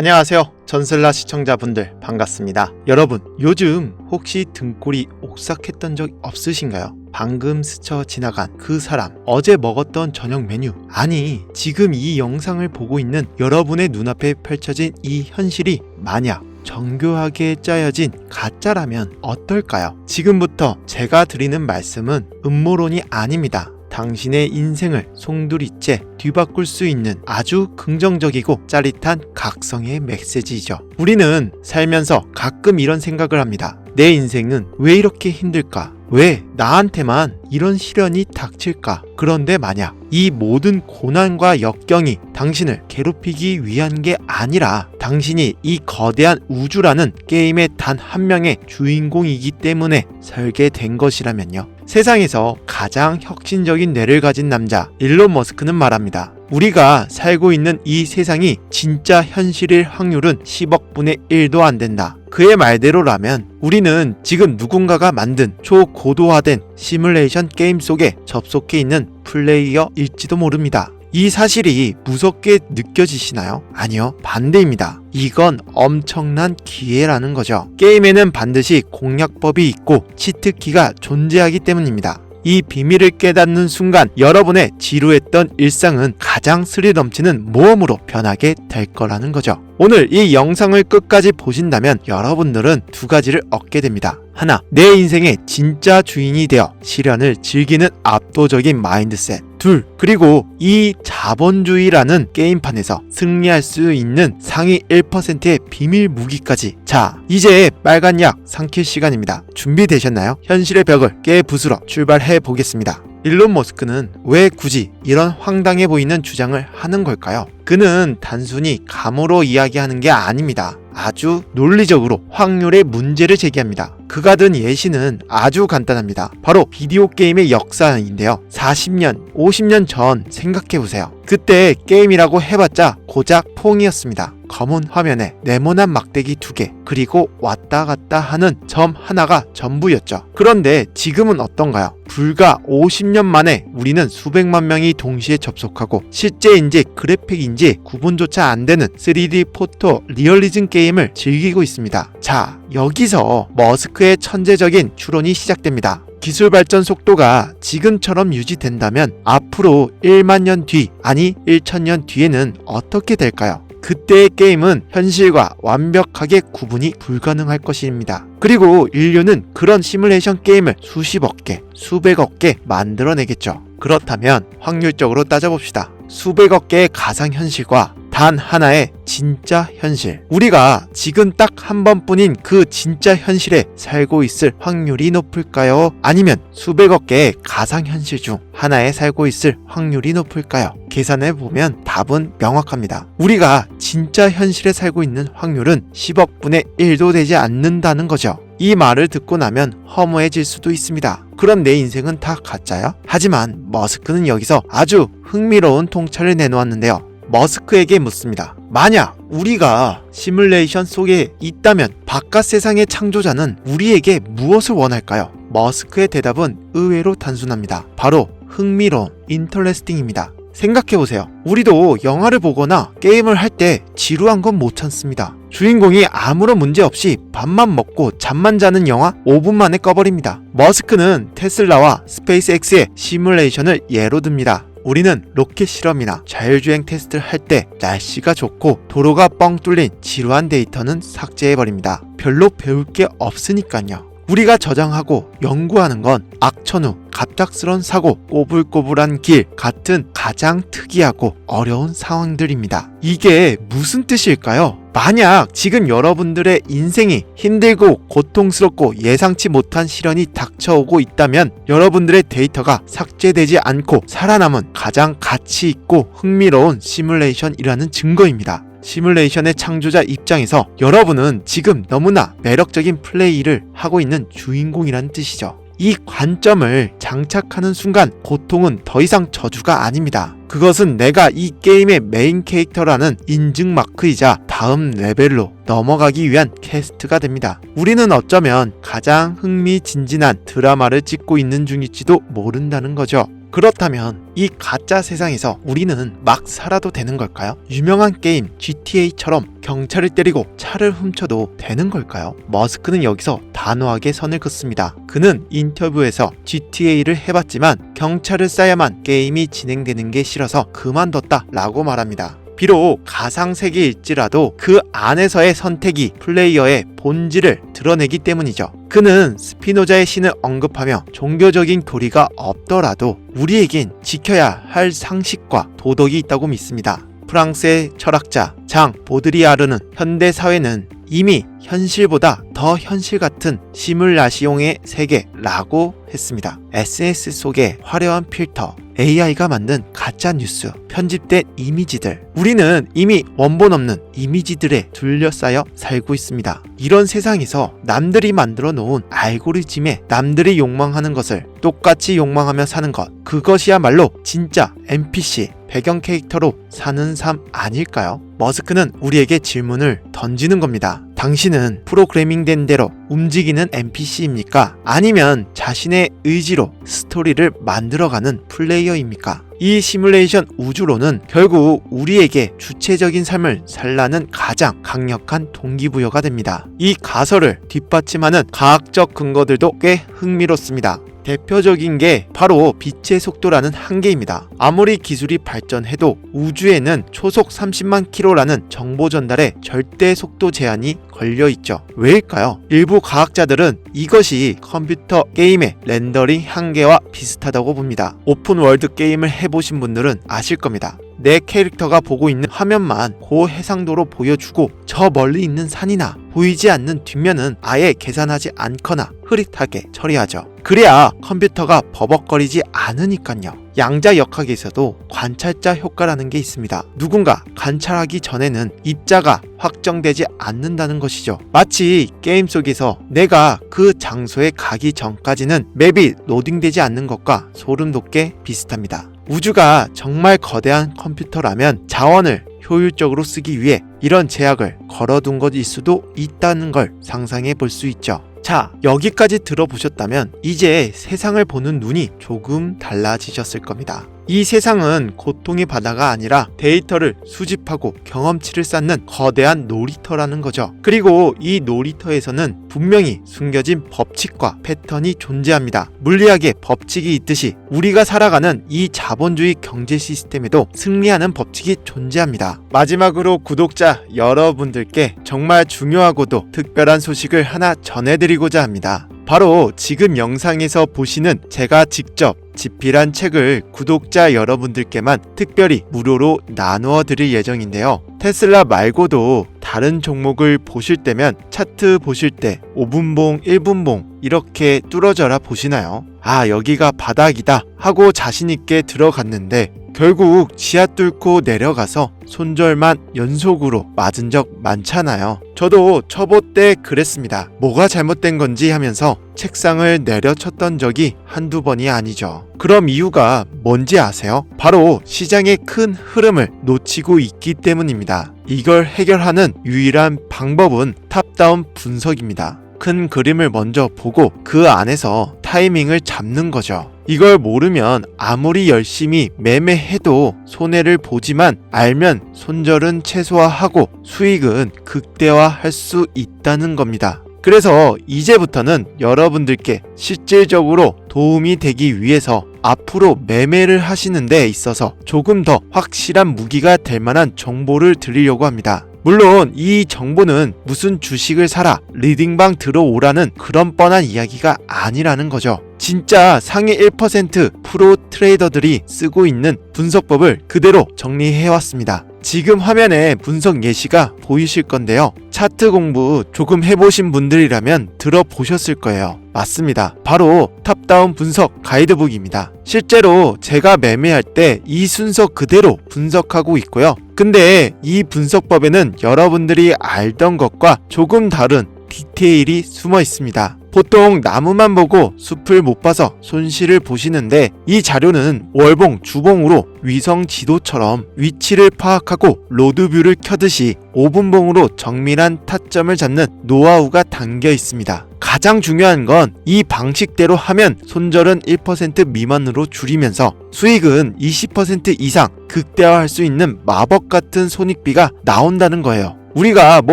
안녕하세요. 전슬라 시청자분들 반갑습니다. 여러분, 요즘 혹시 등골이 오싹했던 적 없으신가요? 방금 스쳐 지나간 그 사람, 어제 먹었던 저녁 메뉴, 아니 지금 이 영상을 보고 있는 여러분의 눈앞에 펼쳐진 이 현실이 만약 정교하게 짜여진 가짜라면 어떨까요? 지금부터 제가 드리는 말씀은 음모론이 아닙니다. 당신의 인생을 송두리째 뒤바꿀 수 있는 아주 긍정적이고 짜릿한 각성의 메시지이죠. 우리는 살면서 가끔 이런 생각을 합니다. 내 인생은 왜 이렇게 힘들까? 왜 나한테만 이런 시련이 닥칠까? 그런데 만약 이 모든 고난과 역경이 당신을 괴롭히기 위한 게 아니라 당신이 이 거대한 우주라는 게임의 단 한 명의 주인공이기 때문에 설계된 것이라면요. 세상에서 가장 혁신적인 뇌를 가진 남자 일론 머스크는 말합니다. 우리가 살고 있는 이 세상이 진짜 현실일 확률은 10억 분의 1도 안 된다. 그의 말대로라면 우리는 지금 누군가가 만든 초고도화된 시뮬레이션 게임 속에 접속해 있는 플레이어일지도 모릅니다. 이 사실이 무섭게 느껴지시나요? 아니요, 반대입니다. 이건 엄청난 기회라는 거죠. 게임에는 반드시 공략법이 있고 치트키가 존재하기 때문입니다. 이 비밀을 깨닫는 순간 여러분의 지루했던 일상은 가장 스릴 넘치는 모험으로 변하게 될 거라는 거죠. 오늘 이 영상을 끝까지 보신다면 여러분들은 두 가지를 얻게 됩니다. 하나, 내 인생의 진짜 주인이 되어 시련을 즐기는 압도적인 마인드셋. 둘, 그리고 이 자본주의라는 게임판에서 승리할 수 있는 상위 1%의 비밀 무기까지. 자, 이제 빨간 약 삼킬 시간입니다. 준비되셨나요? 현실의 벽을 깨부수러 출발해 보겠습니다. 일론 머스크는 왜 굳이 이런 황당해 보이는 주장을 하는 걸까요? 그는 단순히 감으로 이야기하는 게 아닙니다. 아주 논리적으로 확률의 문제를 제기합니다. 그가 든 예시는 아주 간단합니다. 바로 비디오 게임의 역사인데요. 40년, 50년 전 생각해보세요. 그때 게임이라고 해봤자 고작 퐁이었습니다. 검은 화면에 네모난 막대기 2개, 그리고 왔다 갔다 하는 점 하나가 전부였죠. 그런데 지금은 어떤가요? 불과 50년 만에 우리는 수백만 명이 동시에 접속하고 실제인지 그래픽인지 구분조차 안 되는 3D 포토 리얼리즘 게임을 즐기고 있습니다. 자, 여기서 머스크의 천재적인 추론이 시작됩니다. 기술 발전 속도가 지금처럼 유지된다면 앞으로 1만 년 뒤, 아니 1000년 뒤에는 어떻게 될까요? 그때의 게임은 현실과 완벽하게 구분이 불가능할 것입니다. 그리고 인류는 그런 시뮬레이션 게임을 수십억 개, 수백억 개 만들어내겠죠. 그렇다면 확률적으로 따져봅시다. 수백억 개의 가상현실과 단 하나의 진짜 현실. 우리가 지금 딱 한 번뿐인 그 진짜 현실에 살고 있을 확률이 높을까요? 아니면 수백억 개의 가상현실 중 하나에 살고 있을 확률이 높을까요? 계산해보면 답은 명확합니다. 우리가 진짜 현실에 살고 있는 확률은 10억 분의 1도 되지 않는다는 거죠. 이 말을 듣고 나면 허무해질 수도 있습니다. 그럼 내 인생은 다 가짜야? 하지만 머스크는 여기서 아주 흥미로운 통찰을 내놓았는데요. 머스크에게 묻습니다. 만약 우리가 시뮬레이션 속에 있다면 바깥 세상의 창조자는 우리에게 무엇을 원할까요? 머스크의 대답은 의외로 단순합니다. 바로 흥미로운 인터레스팅입니다. 생각해보세요. 우리도 영화를 보거나 게임을 할 때 지루한 건 못 참습니다. 주인공이 아무런 문제 없이 밥만 먹고 잠만 자는 영화 5분 만에 꺼버립니다. 머스크는 테슬라와 스페이스X의 시뮬레이션을 예로 듭니다. 우리는 로켓 실험이나 자율주행 테스트를 할 때 날씨가 좋고 도로가 뻥 뚫린 지루한 데이터는 삭제해버립니다. 별로 배울 게 없으니까요. 우리가 저장하고 연구하는 건 악천후, 갑작스런 사고, 꼬불꼬불한 길 같은 가장 특이하고 어려운 상황들입니다. 이게 무슨 뜻일까요? 만약 지금 여러분들의 인생이 힘들고 고통스럽고 예상치 못한 시련이 닥쳐오고 있다면 여러분들의 데이터가 삭제되지 않고 살아남은 가장 가치 있고 흥미로운 시뮬레이션이라는 증거입니다. 시뮬레이션의 창조자 입장에서 여러분은 지금 너무나 매력적인 플레이를 하고 있는 주인공이라는 뜻이죠. 이 관점을 장착하는 순간 고통은 더 이상 저주가 아닙니다. 그것은 내가 이 게임의 메인 캐릭터라는 인증 마크이자 다음 레벨로 넘어가기 위한 퀘스트가 됩니다. 우리는 어쩌면 가장 흥미진진한 드라마를 찍고 있는 중일지도 모른다는 거죠. 그렇다면 이 가짜 세상에서 우리는 막 살아도 되는 걸까요? 유명한 게임 GTA처럼 경찰을 때리고 차를 훔쳐도 되는 걸까요? 머스크는 여기서 단호하게 선을 긋습니다. 그는 인터뷰에서 GTA를 해봤지만 경찰을 쌓야만 게임이 진행되는 게 싫어서 그만뒀다 라고 말합니다. 비록 가상세계일지라도 그 안에서의 선택이 플레이어의 본질을 드러내기 때문이죠. 그는 스피노자의 신을 언급하며 종교적인 교리가 없더라도 우리에겐 지켜야 할 상식과 도덕이 있다고 믿습니다. 프랑스의 철학자 장 보드리아르는 현대 사회는 이미 현실보다 더 현실 같은 시뮬라시옹의 세계라고 했습니다. SNS 속의 화려한 필터, AI가 만든 가짜 뉴스, 편집된 이미지들, 우리는 이미 원본 없는 이미지들에 둘러싸여 살고 있습니다. 이런 세상에서 남들이 만들어 놓은 알고리즘에 남들이 욕망하는 것을 똑같이 욕망하며 사는 것, 그것이야말로 진짜 NPC, 배경 캐릭터로 사는 삶 아닐까요? 머스크는 우리에게 질문을 던지는 겁니다. 당신은 프로그래밍된 대로 움직이는 NPC입니까? 아니면 자신의 의지로 스토리를 만들어가는 플레이어입니까? 이 시뮬레이션 우주론은 결국 우리에게 주체적인 삶을 살라는 가장 강력한 동기부여가 됩니다. 이 가설을 뒷받침하는 과학적 근거들도 꽤 흥미롭습니다. 대표적인 게 바로 빛의 속도라는 한계입니다. 아무리 기술이 발전해도 우주에는 초속 30만 킬로라는 정보 전달에 절대 속도 제한이 걸려있죠. 왜일까요? 일부 과학자들은 이것이 컴퓨터 게임의 렌더링 한계와 비슷하다고 봅니다. 오픈월드 게임을 해보신 분들은 아실 겁니다. 내 캐릭터가 보고 있는 화면만 고해상도로 보여주고 저 멀리 있는 산이나 보이지 않는 뒷면은 아예 계산하지 않거나 흐릿하게 처리하죠. 그래야 컴퓨터가 버벅거리지 않으니깐요. 양자 역학에서도 관찰자 효과라는 게 있습니다. 누군가 관찰하기 전에는 입자가 확정되지 않는다는 것이죠. 마치 게임 속에서 내가 그 장소에 가기 전까지는 맵이 로딩되지 않는 것과 소름 돋게 비슷합니다. 우주가 정말 거대한 컴퓨터라면 자원을 효율적으로 쓰기 위해 이런 제약을 걸어둔 것일 수도 있다는 걸 상상해 볼 수 있죠. 자, 여기까지 들어보셨다면 이제 세상을 보는 눈이 조금 달라지셨을 겁니다. 이 세상은 고통의 바다가 아니라 데이터를 수집하고 경험치를 쌓는 거대한 놀이터라는 거죠. 그리고 이 놀이터에서는 분명히 숨겨진 법칙과 패턴이 존재합니다. 물리학의 법칙이 있듯이 우리가 살아가는 이 자본주의 경제 시스템에도 승리하는 법칙이 존재합니다. 마지막으로 구독자 여러분들께 정말 중요하고도 특별한 소식을 하나 전해드리고자 합니다. 바로 지금 영상에서 보시는 제가 직접 집필한 책을 구독자 여러분들께만 특별히 무료로 나누어 드릴 예정인데요. 테슬라 말고도 다른 종목을 보실 때면 차트 보실 때 5분봉, 1분봉 이렇게 뚫어져라 보시나요? 아, 여기가 바닥이다 하고 자신있게 들어갔는데 결국 지하 뚫고 내려가서 손절만 연속으로 맞은 적 많잖아요. 저도 초보 때 그랬습니다. 뭐가 잘못된 건지 하면서 책상을 내려쳤던 적이 한두 번이 아니죠. 그럼 이유가 뭔지 아세요? 바로 시장의 큰 흐름을 놓치고 있기 때문입니다. 이걸 해결하는 유일한 방법은 탑다운 분석입니다. 큰 그림을 먼저 보고 그 안에서 타이밍을 잡는 거죠. 이걸 모르면 아무리 열심히 매매해도 손해를 보지만 알면 손절은 최소화하고 수익은 극대화할 수 있다는 겁니다. 그래서 이제부터는 여러분들께 실질적으로 도움이 되기 위해서 앞으로 매매를 하시는 데 있어서 조금 더 확실한 무기가 될 만한 정보를 드리려고 합니다. 물론 이 정보는 무슨 주식을 사라, 리딩방 들어오라는 그런 뻔한 이야기가 아니라는 거죠. 진짜 상위 1% 프로 트레이더들이 쓰고 있는 분석법을 그대로 정리해왔습니다. 지금 화면에 분석 예시가 보이실 건데요. 차트 공부 조금 해보신 분들이라면 들어보셨을 거예요. 맞습니다. 바로 탑다운 분석 가이드북입니다. 실제로 제가 매매할 때 이 순서 그대로 분석하고 있고요. 근데 이 분석법에는 여러분들이 알던 것과 조금 다른 디테일이 숨어 있습니다. 보통 나무만 보고 숲을 못 봐서 손실을 보시는데, 이 자료는 월봉, 주봉으로 위성 지도처럼 위치를 파악하고 로드뷰를 켜듯이 5분봉으로 정밀한 타점을 잡는 노하우가 담겨 있습니다. 가장 중요한 건 이 방식대로 하면 손절은 1% 미만으로 줄이면서 수익은 20% 이상 극대화할 수 있는 마법 같은 손익비가 나온다는 거예요. 우리가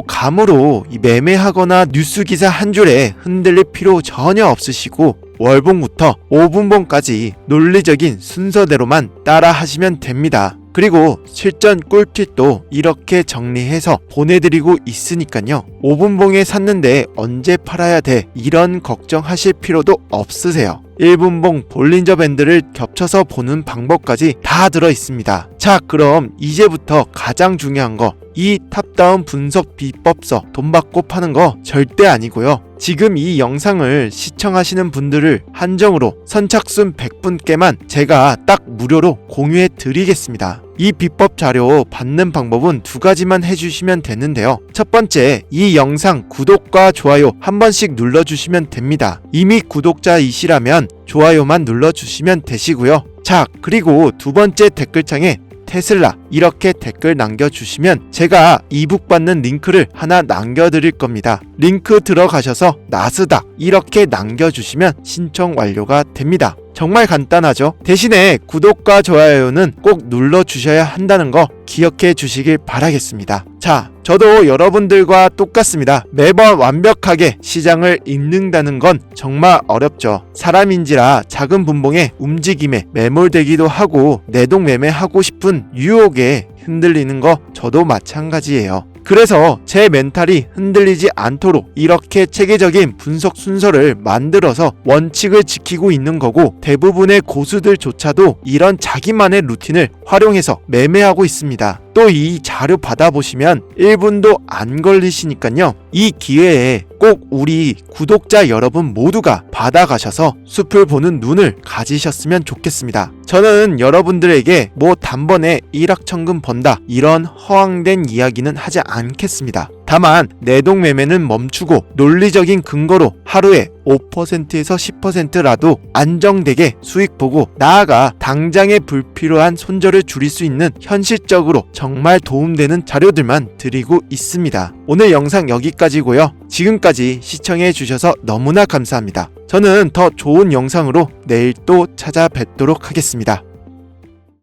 감으로 매매하거나 뉴스 기사 한 줄에 흔들릴 필요 전혀 없으시고, 월봉부터 5분봉까지 논리적인 순서대로만 따라 하시면 됩니다. 그리고 실전 꿀팁도 이렇게 정리해서 보내드리고 있으니까요. 5분봉에 샀는데 언제 팔아야 돼, 이런 걱정하실 필요도 없으세요. 1분봉 볼린저 밴드를 겹쳐서 보는 방법까지 다 들어있습니다. 자, 그럼 이제부터 가장 중요한 거, 이 탑다운 분석 비법서 돈 받고 파는 거 절대 아니고요. 지금 이 영상을 시청하시는 분들을 한정으로 선착순 100분께만 제가 딱 무료로 공유해 드리겠습니다. 이 비법 자료 받는 방법은 두 가지만 해주시면 되는데요. 첫 번째, 이 영상 구독과 좋아요 한 번씩 눌러주시면 됩니다. 이미 구독자이시라면 좋아요만 눌러주시면 되시고요. 자, 그리고 두 번째 댓글창에 테슬라 이렇게 댓글 남겨주시면 제가 이북 받는 링크를 하나 남겨드릴 겁니다. 링크 들어가셔서 나스닥 이렇게 남겨주시면 신청 완료가 됩니다. 정말 간단하죠? 대신에 구독과 좋아요는 꼭 눌러주셔야 한다는 거 기억해 주시길 바라겠습니다. 자, 저도 여러분들과 똑같습니다. 매번 완벽하게 시장을 읽는다는 건 정말 어렵죠. 사람인지라 작은 분봉의 움직임에 매몰되기도 하고 내동 매매하고 싶은 유혹에 흔들리는 거 저도 마찬가지예요. 그래서 제 멘탈이 흔들리지 않도록 이렇게 체계적인 분석 순서를 만들어서 원칙을 지키고 있는 거고, 대부분의 고수들조차도 이런 자기만의 루틴을 활용해서 매매하고 있습니다. 또 이 자료 받아보시면 1분도 안 걸리시니까요. 이 기회에 꼭 우리 구독자 여러분 모두가 받아가셔서 숲을 보는 눈을 가지셨으면 좋겠습니다. 저는 여러분들에게 단번에 일확천금 번다 이런 허황된 이야기는 하지 않겠습니다. 다만 내동 매매는 멈추고 논리적인 근거로 하루에 5%에서 10%라도 안정되게 수익 보고, 나아가 당장의 불필요한 손절을 줄일 수 있는 현실적으로 정말 도움되는 자료들만 드리고 있습니다. 오늘 영상 여기까지고요. 지금까지 시청해 주셔서 너무나 감사합니다. 저는 더 좋은 영상으로 내일 또 찾아뵙도록 하겠습니다.